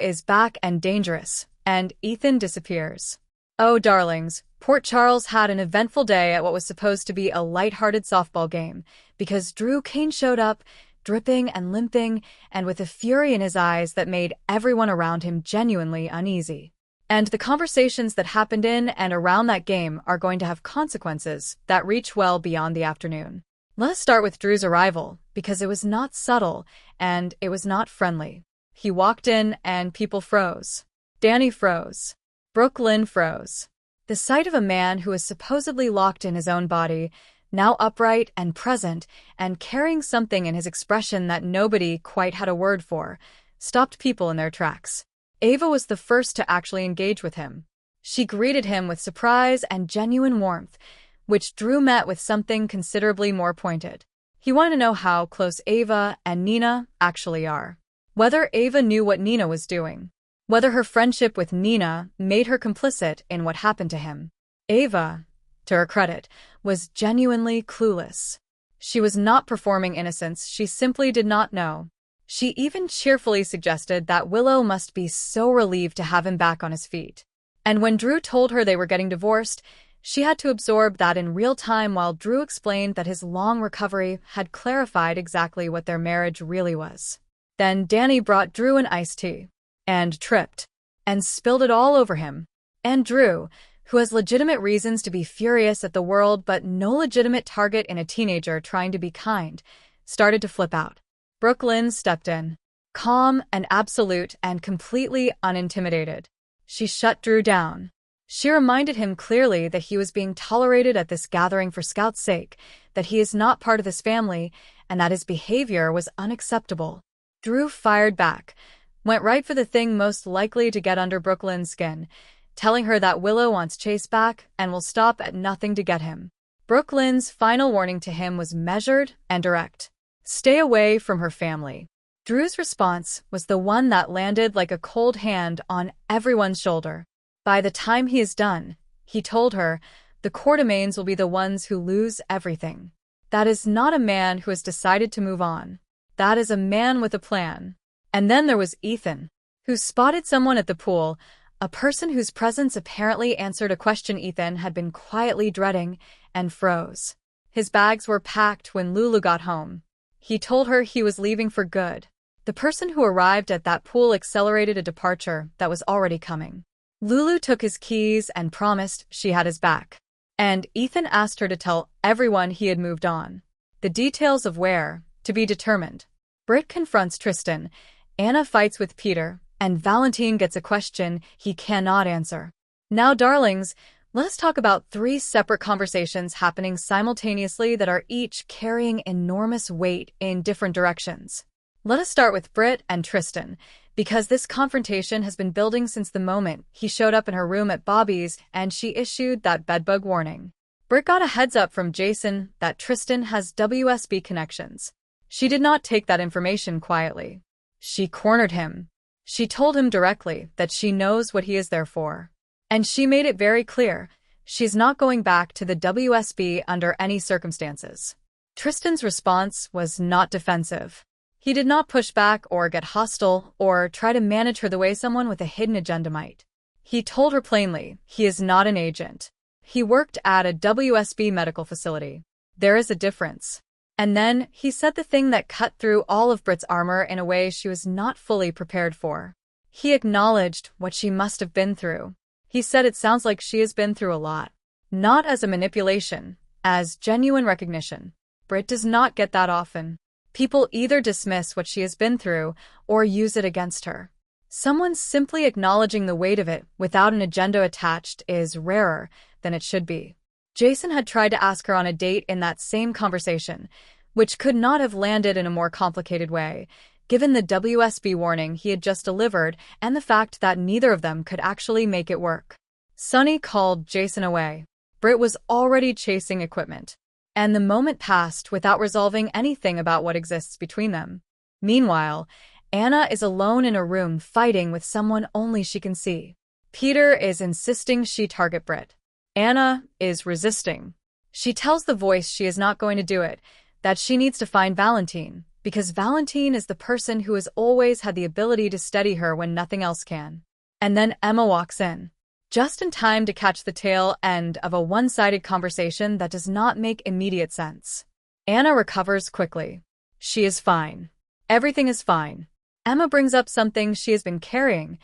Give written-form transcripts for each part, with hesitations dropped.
is back and dangerous, and Ethan disappears. Oh, darlings, Port Charles had an eventful day at what was supposed to be a light-hearted softball game, because Drew Kane showed up, dripping and limping, and with a fury in his eyes that made everyone around him genuinely uneasy. And the conversations that happened in and around that game are going to have consequences that reach well beyond the afternoon. Let us start with Drew's arrival, because it was not subtle, and it was not friendly. He walked in, and people froze. Danny froze. Brooklyn froze. The sight of a man who was supposedly locked in his own body, now upright and present, and carrying something in his expression that nobody quite had a word for, stopped people in their tracks. Ava was the first to actually engage with him. She greeted him with surprise and genuine warmth, which Drew met with something considerably more pointed. He wanted to know how close Ava and Nina actually are. Whether Ava knew what Nina was doing. Whether her friendship with Nina made her complicit in what happened to him. Ava, to her credit, was genuinely clueless. She was not performing innocence, she simply did not know. She even cheerfully suggested that Willow must be so relieved to have him back on his feet. And when Drew told her they were getting divorced, she had to absorb that in real time while Drew explained that his long recovery had clarified exactly what their marriage really was. Then Danny brought Drew an iced tea, and tripped, and spilled it all over him. And Drew, who has legitimate reasons to be furious at the world but no legitimate target in a teenager trying to be kind, started to flip out. Brooklyn stepped in, calm and absolute and completely unintimidated. She shut Drew down. She reminded him clearly that he was being tolerated at this gathering for Scout's sake, that he is not part of this family, and that his behavior was unacceptable. Drew fired back, went right for the thing most likely to get under Brooklyn's skin, telling her that Willow wants Chase back and will stop at nothing to get him. Brooklyn's final warning to him was measured and direct. Stay away from her family. Drew's response was the one that landed like a cold hand on everyone's shoulder. By the time he is done, he told her, the Quartermaines will be the ones who lose everything. That is not a man who has decided to move on. That is a man with a plan. And then there was Ethan, who spotted someone at the pool, a person whose presence apparently answered a question Ethan had been quietly dreading, and froze. His bags were packed when Lulu got home. He told her he was leaving for good. The person who arrived at that pool accelerated a departure that was already coming. Lulu took his keys and promised she had his back. And Ethan asked her to tell everyone he had moved on. The details of where, to be determined. Britt confronts Tristan, Anna fights with Peter, and Valentine gets a question he cannot answer. Now, darlings, let's talk about 3 separate conversations happening simultaneously that are each carrying enormous weight in different directions. Let us start with Britt and Tristan, because this confrontation has been building since the moment he showed up in her room at Bobby's and she issued that bedbug warning. Britt got a heads up from Jason that Tristan has WSB connections. She did not take that information quietly. She cornered him. She told him directly that she knows what he is there for. And she made it very clear, she's not going back to the WSB under any circumstances. Tristan's response was not defensive. He did not push back or get hostile or try to manage her the way someone with a hidden agenda might. He told her plainly, he is not an agent. He worked at a WSB medical facility. There is a difference. And then he said the thing that cut through all of Britt's armor in a way she was not fully prepared for. He acknowledged what she must have been through. He said it sounds like she has been through a lot. Not as a manipulation, as genuine recognition. Britt does not get that often. People either dismiss what she has been through or use it against her. Someone simply acknowledging the weight of it without an agenda attached is rarer than it should be. Jason had tried to ask her on a date in that same conversation, which could not have landed in a more complicated way, given the WSB warning he had just delivered and the fact that neither of them could actually make it work. Sonny called Jason away. Britt was already chasing equipment, and the moment passed without resolving anything about what exists between them. Meanwhile, Anna is alone in a room fighting with someone only she can see. Peter is insisting she target Britt. Anna is resisting. She tells the voice she is not going to do it, that she needs to find Valentine, because Valentine is the person who has always had the ability to steady her when nothing else can. And then Emma walks in, just in time to catch the tail end of a one-sided conversation that does not make immediate sense. Anna recovers quickly. She is fine. Everything is fine. Emma brings up something she has been carrying.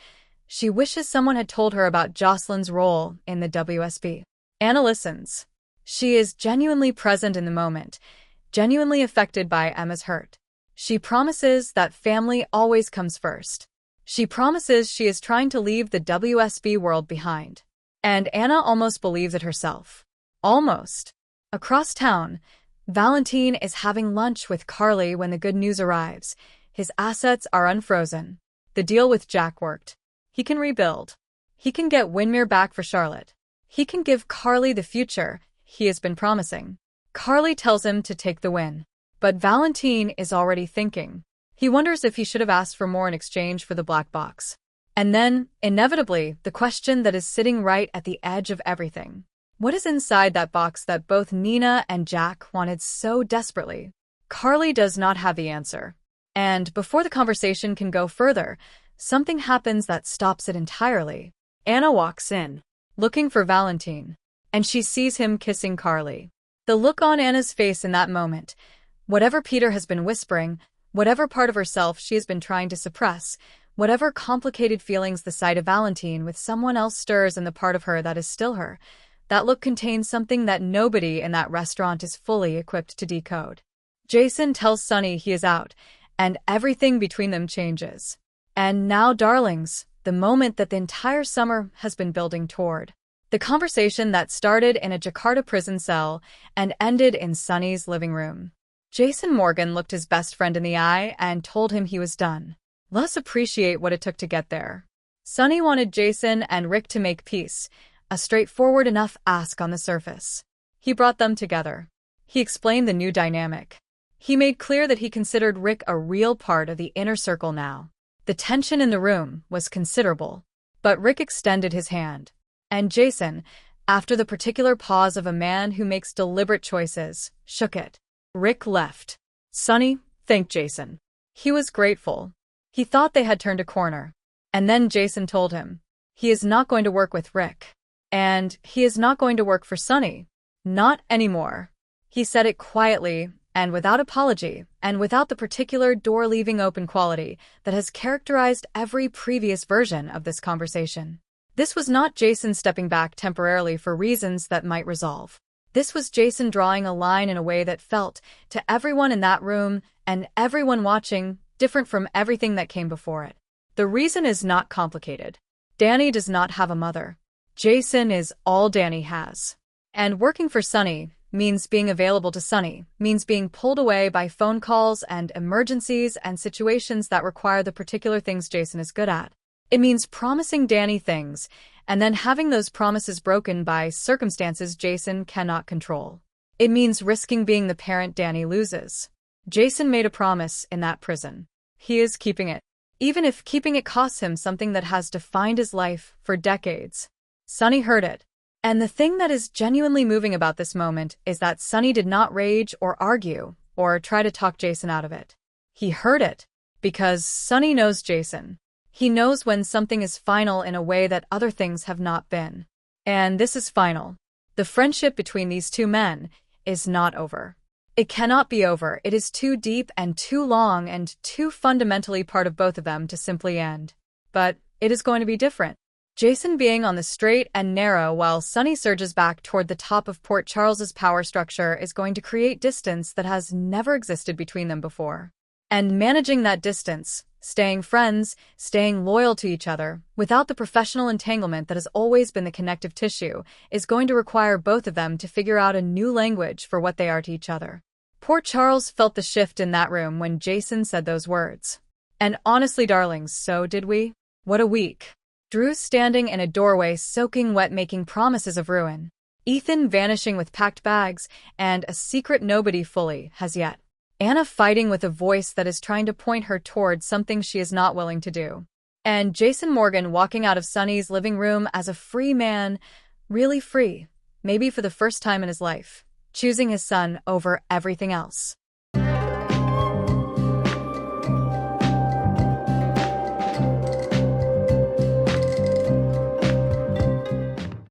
She wishes someone had told her about Jocelyn's role in the WSB. Anna listens. She is genuinely present in the moment, genuinely affected by Emma's hurt. She promises that family always comes first. She promises she is trying to leave the WSB world behind. And Anna almost believes it herself. Almost. Across town, Valentine is having lunch with Carly when the good news arrives. His assets are unfrozen. The deal with Jack worked. He can rebuild. He can get Windermere back for Charlotte. He can give Carly the future he has been promising. Carly tells him to take the win. But Valentine is already thinking. He wonders if he should have asked for more in exchange for the black box. And then, inevitably, the question that is sitting right at the edge of everything. What is inside that box that both Nina and Jack wanted so desperately? Carly does not have the answer. And before the conversation can go further, something happens that stops it entirely. Anna walks in, looking for Valentine, and she sees him kissing Carly. The look on Anna's face in that moment, whatever Peter has been whispering, whatever part of herself she has been trying to suppress, whatever complicated feelings the sight of Valentine with someone else stirs in the part of her that is still her, that look contains something that nobody in that restaurant is fully equipped to decode. Jason tells Sunny he is out, and everything between them changes. And now, darlings, the moment that the entire summer has been building toward. The conversation that started in a Jakarta prison cell and ended in Sunny's living room. Jason Morgan looked his best friend in the eye and told him he was done. Let's appreciate what it took to get there. Sunny wanted Jason and Rick to make peace, a straightforward enough ask on the surface. He brought them together. He explained the new dynamic. He made clear that he considered Rick a real part of the inner circle now. The tension in the room was considerable, but Rick extended his hand. And Jason, after the particular pause of a man who makes deliberate choices, shook it. Rick left. Sunny thanked Jason. He was grateful. He thought they had turned a corner. And then Jason told him, he is not going to work with Rick. And he is not going to work for Sunny. Not anymore. He said it quietly, and without apology, and without the particular door-leaving open quality that has characterized every previous version of this conversation. This was not Jason stepping back temporarily for reasons that might resolve. This was Jason drawing a line in a way that felt, to everyone in that room and everyone watching, different from everything that came before it. The reason is not complicated. Danny does not have a mother. Jason is all Danny has. And working for Sunny means being available to Sunny, means being pulled away by phone calls and emergencies and situations that require the particular things Jason is good at. It means promising Danny things, and then having those promises broken by circumstances Jason cannot control. It means risking being the parent Danny loses. Jason made a promise in that prison. He is keeping it, even if keeping it costs him something that has defined his life for decades. Sunny heard it. And the thing that is genuinely moving about this moment is that Sunny did not rage or argue or try to talk Jason out of it. He heard it because Sunny knows Jason. He knows when something is final in a way that other things have not been. And this is final. The friendship between these two men is not over. It cannot be over. It is too deep and too long and too fundamentally part of both of them to simply end. But it is going to be different. Jason being on the straight and narrow while Sunny surges back toward the top of Port Charles's power structure is going to create distance that has never existed between them before. And managing that distance, staying friends, staying loyal to each other, without the professional entanglement that has always been the connective tissue, is going to require both of them to figure out a new language for what they are to each other. Port Charles felt the shift in that room when Jason said those words. And honestly, darlings, so did we. What a week. Drew standing in a doorway soaking wet making promises of ruin. Ethan vanishing with packed bags, and a secret nobody fully has yet. Anna fighting with a voice that is trying to point her towards something she is not willing to do. And Jason Morgan walking out of Sunny's living room as a free man, really free, maybe for the first time in his life, choosing his son over everything else.